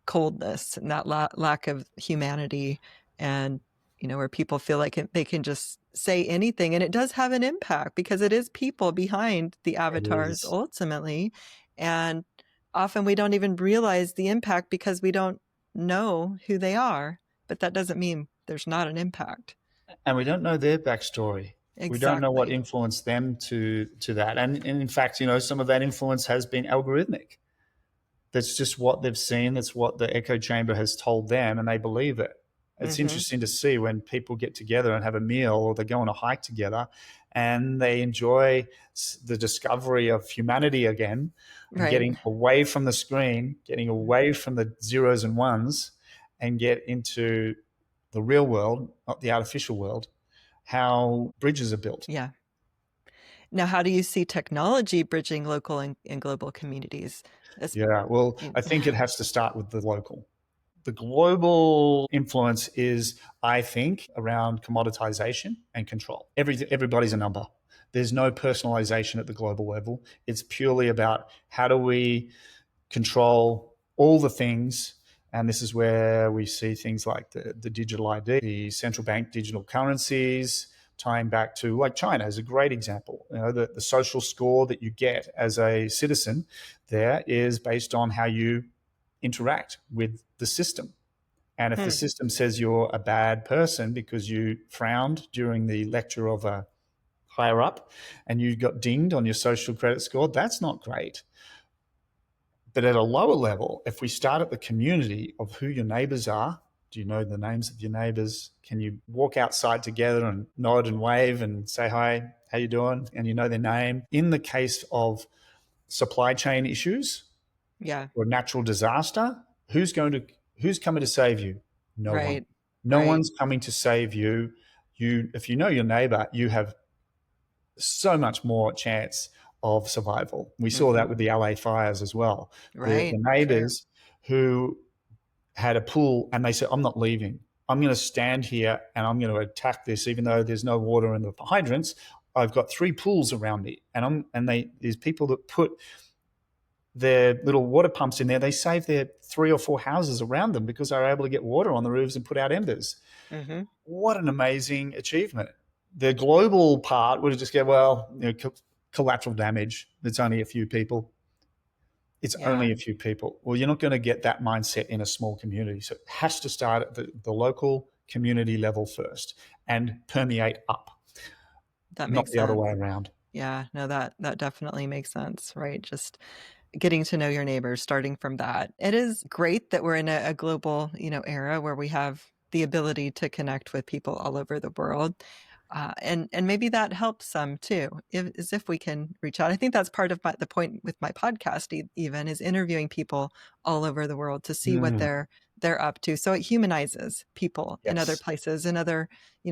Speaker 1: coldness and that lack of humanity, and where people feel like they can just say anything, and it does have an impact because it is people behind the
Speaker 2: It
Speaker 1: avatars
Speaker 2: is.
Speaker 1: ultimately. And often we don't even realize the impact because we don't know who they are, but that doesn't mean there's not an impact.
Speaker 2: And we don't know their backstory. We don't know what
Speaker 1: Exactly.
Speaker 2: influenced them to that. And in fact, some of that influence has been algorithmic. That's just what they've seen. That's what the echo chamber has told them, and they believe it. It's
Speaker 1: Hmm.
Speaker 2: interesting to see when people get together and have a meal, or they go on a hike together, and they enjoy the discovery of humanity again, and
Speaker 1: Right.
Speaker 2: getting away from the screen, getting away from the zeros and ones, and get into the real world, not the artificial world, how bridges are built.
Speaker 1: Yeah. Now, how do you see technology bridging local and global communities? Es-
Speaker 2: Yeah, well, I think it has to start with the local. The global influence is, I think, around commoditization and control. Everybody's a number. There's no personalization at the global level. It's purely about how do we control all the things. And this is where we see things like the digital ID, the central bank digital currencies, tying back to, like, China is a great example. The social score that you get as a citizen there is based on how you interact with the system. And if the
Speaker 1: Hmm.
Speaker 2: system says you're a bad person because you frowned during the lecture of a higher up and you got dinged on your social credit score, that's not great. But at a lower level, if we start at the community of who your neighbors are, do you know the names of your neighbors? Can you walk outside together and nod and wave and say hi, how you doing? And you know their name. In the case of supply chain issues
Speaker 1: Yeah.
Speaker 2: or natural disaster, who's coming to save you? No one.
Speaker 1: Right.
Speaker 2: No
Speaker 1: Right.
Speaker 2: one's coming to save you. If you know your neighbor, you have so much more chance of survival. We saw
Speaker 1: Hmm.
Speaker 2: that with the LA fires as well. The
Speaker 1: Right. True.
Speaker 2: neighbors who had a pool, and they said, I'm not leaving. I'm going to stand here and I'm going to attack this, even though there's no water in the hydrants. I've got 3 pools around me, there's people that put their little water pumps in there. They save their 3 or 4 houses around them because they're able to get water on the roofs and put out embers.
Speaker 1: Hmm.
Speaker 2: What an amazing achievement. The global part would have just go, well, collateral damage. It's only a few people. It's
Speaker 1: Yeah.
Speaker 2: only a few people. Well, you're not going to get that mindset in a small community. So it has to start at the local community level first and permeate up,
Speaker 1: That
Speaker 2: not
Speaker 1: makes
Speaker 2: the other
Speaker 1: sense.
Speaker 2: way around.
Speaker 1: Yeah. No, that definitely makes sense. Right. Just getting to know your neighbors, starting from that. It is great that we're in a global, era where we have the ability to connect with people all over the world. And maybe that helps some too, if we can reach out. I think that's part of the point with my podcast, even is interviewing people all over the world to see what
Speaker 2: Mm,
Speaker 1: they're up to. So it humanizes people in other
Speaker 2: yes.
Speaker 1: places, in other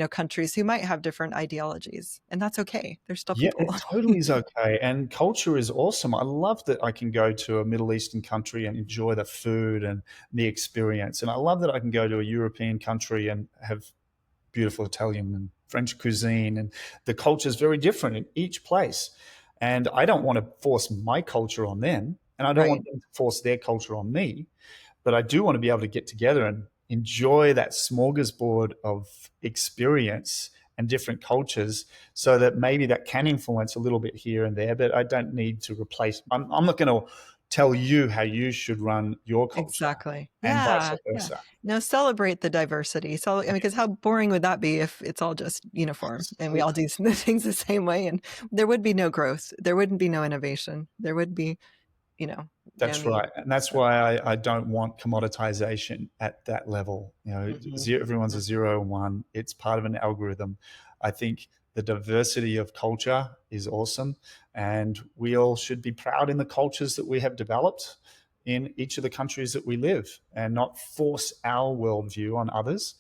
Speaker 1: countries who might have different ideologies, and that's okay. They're still
Speaker 2: Yeah,
Speaker 1: people.
Speaker 2: it totally is okay. And culture is awesome. I love that I can go to a Middle Eastern country and enjoy the food and the experience. And I love that I can go to a European country and have beautiful Italian and French cuisine. And the culture is very different in each place. And I don't want to force my culture on them, and I don't
Speaker 1: Right.
Speaker 2: want them to force their culture on me. But I do want to be able to get together and enjoy that smorgasbord of experience and different cultures, so that maybe that can influence a little bit here and there, but I don't need to replace. I'm not going to tell you how you should run your culture,
Speaker 1: Exactly.
Speaker 2: and vice
Speaker 1: Yeah. Yeah.
Speaker 2: versa.
Speaker 1: No, celebrate the diversity. So, I mean, because how boring would that be if it's all just uniform and we all
Speaker 2: Absolutely.
Speaker 1: do things the same way, and there would be no growth. There wouldn't be no innovation. There would be, no
Speaker 2: That's
Speaker 1: need.
Speaker 2: right. And that's
Speaker 1: So,
Speaker 2: why I don't want commoditization at that level.
Speaker 1: mhm.
Speaker 2: Everyone's a zero and one. It's part of an algorithm. I think the diversity of culture is awesome. And we all should be proud in the cultures that we have developed in each of the countries that we live, and not force our worldview on others.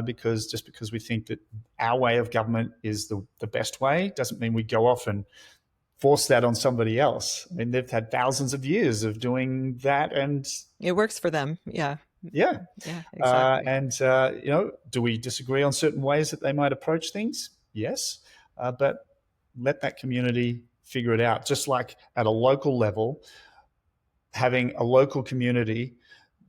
Speaker 2: Because just because we think that our way of government is the best way doesn't mean we go off and force that on somebody else. I mean, they've had thousands of years of doing that, and
Speaker 1: It works for them. Yeah.
Speaker 2: yeah.
Speaker 1: Yeah, exactly.
Speaker 2: Do we disagree on certain ways that they might approach things? Yes, but let that community figure it out. Just like at a local level, having a local community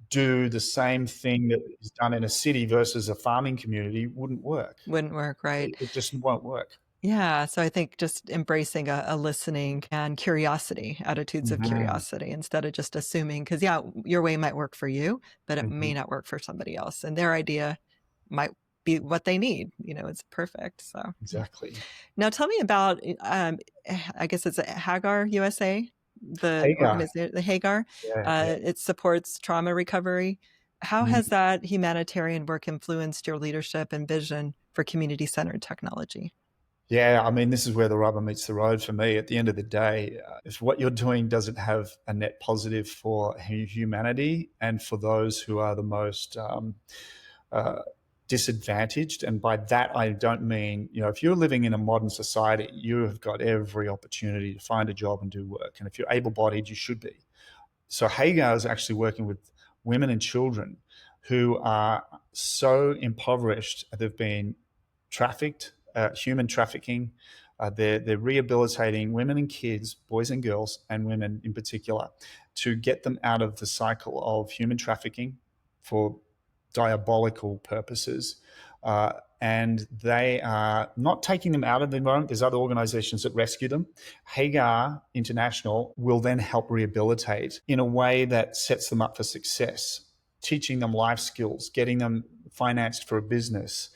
Speaker 2: do the same thing that is done in a city versus a farming community wouldn't work.
Speaker 1: Wouldn't work, right?
Speaker 2: It just won't work.
Speaker 1: Yeah, so I think just embracing a listening and curiosity, attitudes of
Speaker 2: Mm-hmm.
Speaker 1: curiosity instead of just assuming, because yeah, your way might work for you, but it
Speaker 2: Mm-hmm.
Speaker 1: may not work for somebody else, and their idea might be what they need. It's perfect. So yeah.
Speaker 2: Exactly.
Speaker 1: Now tell me about, I guess it's Hagar USA, the
Speaker 2: Hagar.
Speaker 1: organization, the Hagar.
Speaker 2: Yeah, yeah.
Speaker 1: It supports trauma recovery. How has that humanitarian work influenced your leadership and vision for community-centered technology?
Speaker 2: Yeah, I mean, this is where the rubber meets the road for me. At the end of the day, if what you're doing doesn't have a net positive for humanity and for those who are the most uh, disadvantaged, and by that I don't mean, if you're living in a modern society, you have got every opportunity to find a job and do work. And if you're able-bodied, you should be. So Hagar is actually working with women and children who are so impoverished. They've been trafficked, human trafficking. They're rehabilitating women and kids, boys and girls, and women in particular, to get them out of the cycle of human trafficking for diabolical purposes. And they are not taking them out of the environment. There's other organizations that rescue them. Hagar International will then help rehabilitate in a way that sets them up for success, teaching them life skills, getting them financed for a business,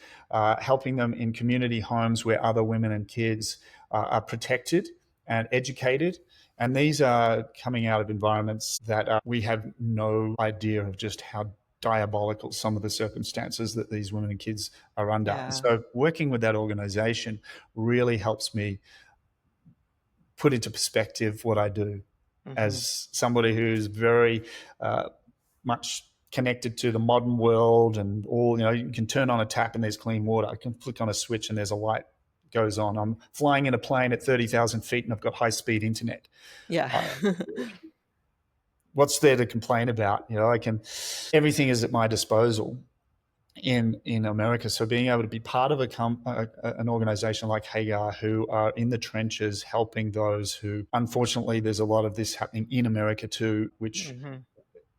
Speaker 2: helping them in community homes where other women and kids are protected and educated. And these are coming out of environments that we have no idea of just how diabolical some of the circumstances that these women and kids are under. And
Speaker 1: Yeah.
Speaker 2: so working with that organization really helps me put into perspective what I do
Speaker 1: Hmm.
Speaker 2: as somebody who's very much connected to the modern world, and all, you can turn on a tap and there's clean water. I can flick on a switch and there's a light goes on. I'm flying in a plane at 30,000 feet and I've got high speed internet.
Speaker 1: Yeah.
Speaker 2: Uh, what's there to complain about? Everything is at my disposal in America. So being able to be part of an organization like Hagar, who are in the trenches helping those who, unfortunately, there's a lot of this happening in America too, which
Speaker 1: Hmm.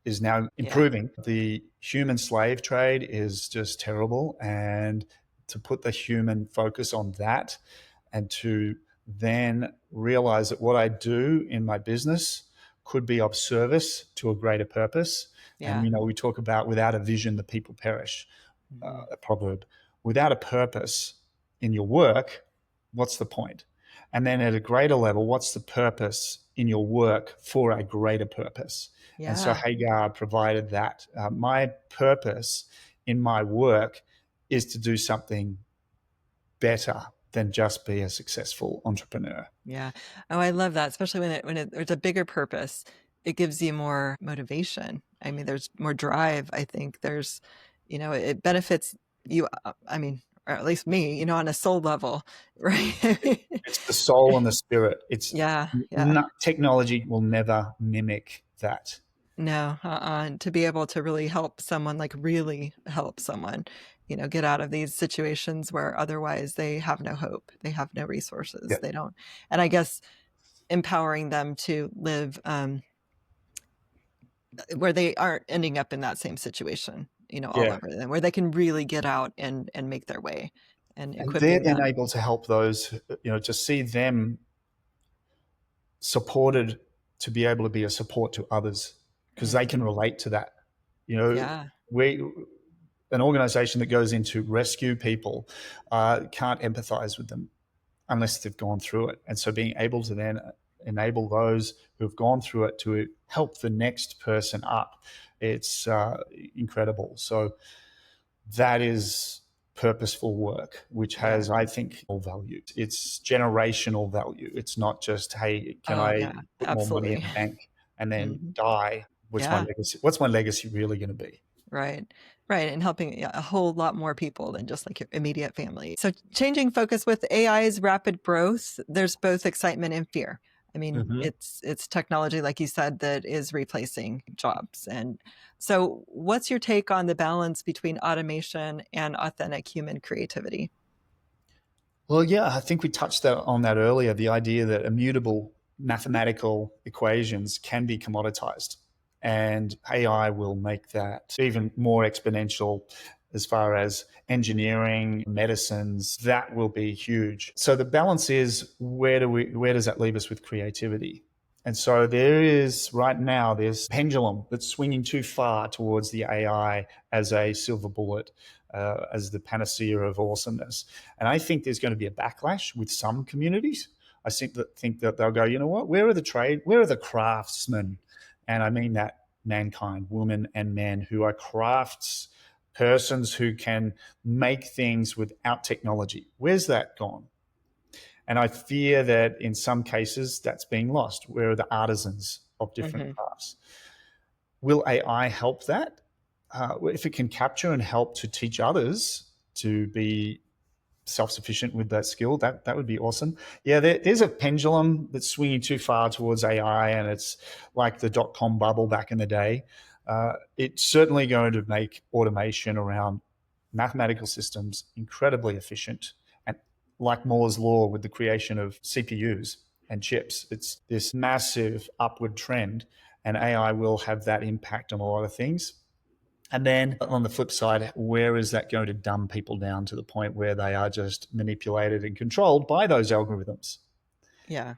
Speaker 2: is now
Speaker 1: Yeah.
Speaker 2: improving. The human slave trade is just terrible. And to put the human focus on that, and to then realize that what I do in my business could be of service to a greater purpose. And,
Speaker 1: Yeah.
Speaker 2: we talk about without a vision, the people perish,
Speaker 1: Hmm.
Speaker 2: a proverb. Without a purpose in your work, what's the point? And then at a greater level, what's the purpose in your work for a greater purpose? And so
Speaker 1: Yeah.
Speaker 2: Hagar provided that. My purpose in my work is to do something better than just be a successful entrepreneur.
Speaker 1: Yeah. Oh, I love that, especially there's a bigger purpose. It gives you more motivation. I mean, there's more drive. I think there's, it benefits you. I mean, or at least me, on a soul level, right?
Speaker 2: It's the soul and the spirit. It's
Speaker 1: Yeah, yeah.
Speaker 2: technology will never mimic that.
Speaker 1: No, to be able to really help someone, like really help someone, get out of these situations where otherwise they have no hope, they have no resources,
Speaker 2: Yeah.
Speaker 1: they don't. And I guess empowering them to live where they aren't ending up in that same situation, all
Speaker 2: Yeah.
Speaker 1: over them, where they can really get out and make their way, and
Speaker 2: And they're
Speaker 1: equipping
Speaker 2: then
Speaker 1: them.
Speaker 2: able to help those, to see them supported, to be able to be a support to others, because they can relate to that.
Speaker 1: Yeah.
Speaker 2: We, an organization that goes in to rescue people, can't empathize with them unless they've gone through it. And so being able to then enable those who have gone through it to help the next person up, it's incredible. So that is purposeful work, which has, I think, all value. It's generational value. It's not just, hey, can
Speaker 1: Oh,
Speaker 2: I
Speaker 1: yeah,
Speaker 2: put more money in
Speaker 1: absolutely.
Speaker 2: the bank and then
Speaker 1: Hmm.
Speaker 2: die?
Speaker 1: Yeah.
Speaker 2: What's my legacy really going to be?
Speaker 1: Right. Right. And helping, yeah, a whole lot more people than just like your immediate family. So changing focus with AI's rapid growth, there's both excitement and fear. I mean,
Speaker 2: Mm-hmm.
Speaker 1: it's technology, like you said, that is replacing jobs. And so what's your take on the balance between automation and authentic human creativity?
Speaker 2: Well, yeah, I think we touched on that earlier, the idea that immutable mathematical equations can be commoditized, and AI will make that even more exponential as far as engineering, medicines. That will be huge. So the balance is, where does that leave us with creativity? And so there is right now this pendulum that's swinging too far towards the AI as a silver bullet, as the panacea of awesomeness. And I think there's going to be a backlash with some communities. I think that they'll go, you know what? Where are the craftsmen? And I mean that mankind, women and men, who are crafts persons who can make things without technology. Where's that gone? And I fear that in some cases that's being lost. Where are the artisans of different
Speaker 1: Hmm.
Speaker 2: crafts? Will AI help that? If it can capture and help to teach others to be self-sufficient with that skill, that would be awesome. Yeah, there's a pendulum that's swinging too far towards AI, and it's like the dot-com bubble back in the day. It's certainly going to make automation around mathematical systems incredibly efficient, and like Moore's law with the creation of CPUs and chips, it's this massive upward trend, and AI will have that impact on a lot of things. And then on the flip side, where is that going to dumb people down to the point where they are just manipulated and controlled by those algorithms?
Speaker 1: Yeah.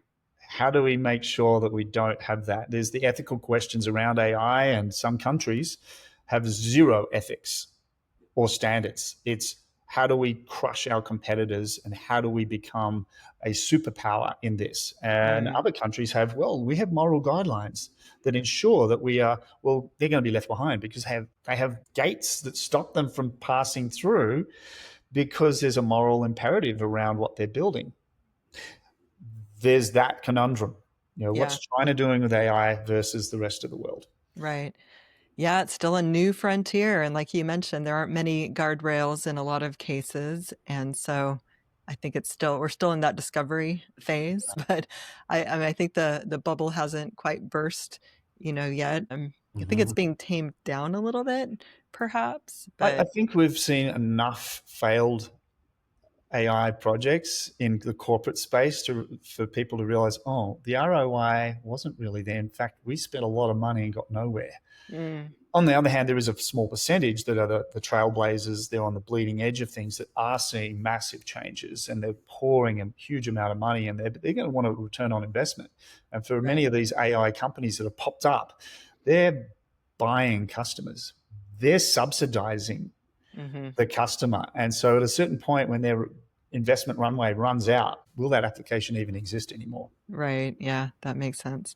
Speaker 2: How do we make sure that we don't have that? There's the ethical questions around AI, and some countries have zero ethics or standards. It's how do we crush our competitors, and how do we become a superpower in this? And
Speaker 1: Right.
Speaker 2: other countries have, well, we have moral guidelines that ensure that we are, well, they're going to be left behind because they have gates that stop them from passing through because there's a moral imperative around what they're building. There's that conundrum.
Speaker 1: Yeah.
Speaker 2: What's China doing with AI versus the rest of the world?
Speaker 1: Right. Yeah, it's still a new frontier. And like you mentioned, there aren't many guardrails in a lot of cases. And so I think we're still in that discovery phase, but I mean, I think the bubble hasn't quite burst, yet. I think it's
Speaker 2: Mhm.
Speaker 1: being tamed down a little bit, perhaps,
Speaker 2: I
Speaker 1: but
Speaker 2: think we've seen enough failed AI projects in the corporate space for people to realize, oh, the ROI wasn't really there. In fact, we spent a lot of money and got nowhere.
Speaker 1: mm,
Speaker 2: On the other hand, there is a small percentage that are the trailblazers. They're on the bleeding edge of things that are seeing massive changes, and they're pouring a huge amount of money, and they're going to want a return on investment. And for many
Speaker 1: right.
Speaker 2: of these AI companies that have popped up, they're buying customers. They're subsidizing
Speaker 1: Hmm.
Speaker 2: the customer. And so at a certain point, when their investment runway runs out, will that application even exist anymore?
Speaker 1: Right. Yeah, that makes sense.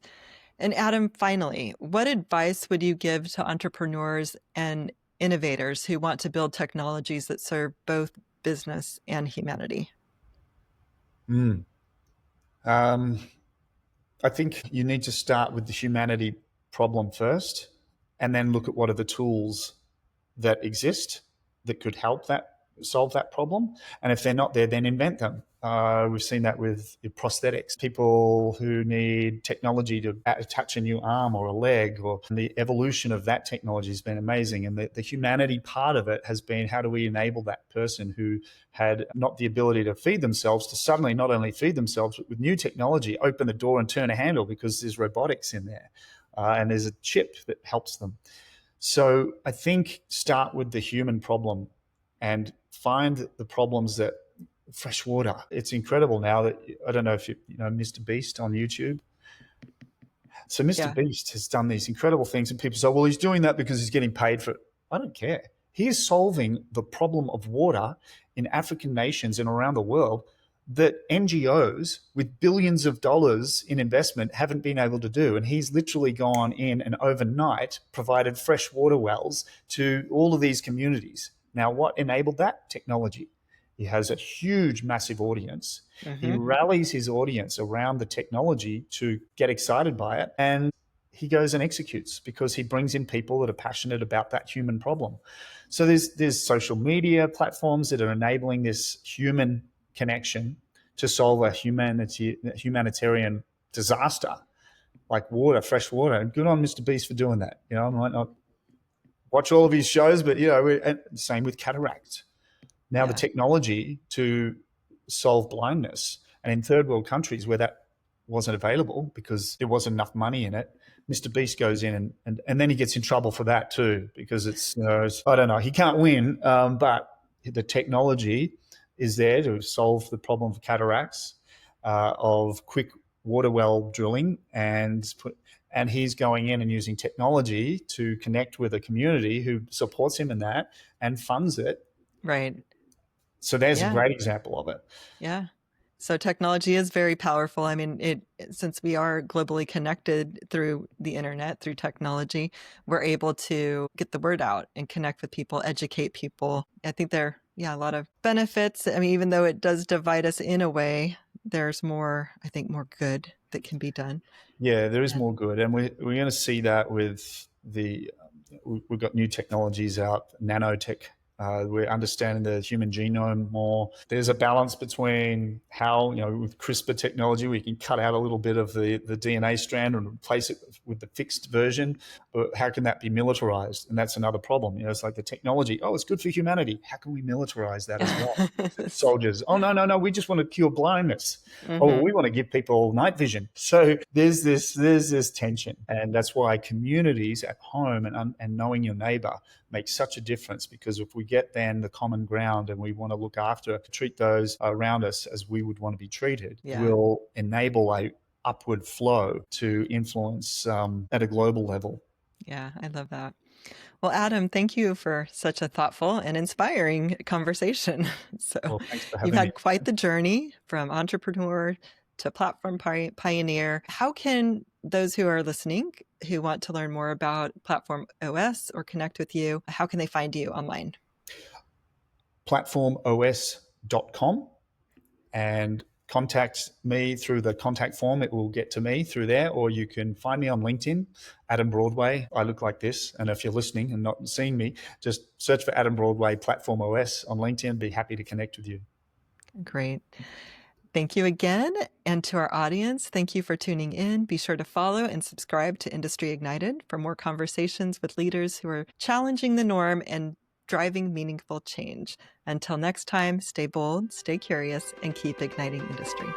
Speaker 1: And Adam, finally, what advice would you give to entrepreneurs and innovators who want to build technologies that serve both business and humanity?
Speaker 2: Mm. Um, I think you need to start with the humanity problem first, and then look at what are the tools that exist that could help that solve that problem. And if they're not there, then invent them. We've seen that with prosthetics, people who need technology to attach a new arm or a leg, or the evolution of that technology has been amazing. And the humanity part of it has been, how do we enable that person who had not the ability to feed themselves to suddenly not only feed themselves, but with new technology, open the door and turn a handle because there's robotics in there. And there's a chip that helps them. So I think start with the human problem and find the problems that fresh water. It's incredible now that, I don't know if you know Mr. Beast on YouTube. So Mr.
Speaker 1: Yeah.
Speaker 2: Beast has done these incredible things, and people say, well, he's doing that because he's getting paid for it. I don't care. He is solving the problem of water in African nations and around the world that NGOs with billions of dollars in investment haven't been able to do. And he's literally gone in and overnight provided fresh water wells to all of these communities. Now, what enabled that? Technology. He has a huge, massive audience. He rallies his audience around the technology to get excited by it. And he goes and executes because he brings in people that are passionate about that human problem. So there's social media platforms that are enabling this human connection to solve a humanitarian disaster like water, fresh water. And good on Mr. Beast for doing that. You know, I might not watch all of his shows, but and same with cataracts. Now the technology to solve blindness, and in third world countries where that wasn't available because there wasn't enough money in it, Mr. Beast goes in and then he gets in trouble for that too, because it's, I don't know, he can't win, but the technology is there to solve the problem of cataracts, of quick water well drilling, and he's going in and using technology to connect with a community who supports him in that and funds it.
Speaker 1: Right.
Speaker 2: So there's a great example of it.
Speaker 1: Yeah. So technology is very powerful. I mean, since we are globally connected through the internet, through technology, we're able to get the word out and connect with people, educate people. I think there are a lot of benefits. I mean, even though it does divide us in a way, there's more, I think, more good that can be done.
Speaker 2: Yeah, there is more good. And we're going to see that with we've got new technologies out, nanotech. We're understanding the human genome more. There's a balance between how, with CRISPR technology, we can cut out a little bit of the DNA strand and replace it with the fixed version. But how can that be militarized? And that's another problem. It's like the technology, it's good for humanity. How can we militarize that as well? Soldiers, no, we just want to cure blindness. Oh, we want to give people night vision. So there's this tension. And that's why communities at home and knowing your neighbor makes such a difference, because if we get then the common ground and we want to look after, treat those around us as we would want to be treated, will enable a upward flow to influence at a global level.
Speaker 1: Yeah, I love that. Well, Adam, thank you for such a thoughtful and inspiring conversation. So
Speaker 2: thanks for
Speaker 1: you've
Speaker 2: having me.
Speaker 1: had quite the journey from entrepreneur to platform pioneer. How can those who are listening, who want to learn more about Platform OS or connect with you, how can they find you online?
Speaker 2: Platformos.com, and contact me through the contact form. It will get to me through there, or you can find me on LinkedIn, Adam Broadway. I look like this. And if you're listening and not seeing me, just search for Adam Broadway Platform OS on LinkedIn. Be happy to connect with you.
Speaker 1: Great. Thank you again. And to our audience, thank you for tuning in. Be sure to follow and subscribe to Industry Ignited for more conversations with leaders who are challenging the norm and driving meaningful change. Until next time, stay bold, stay curious, and keep igniting industry.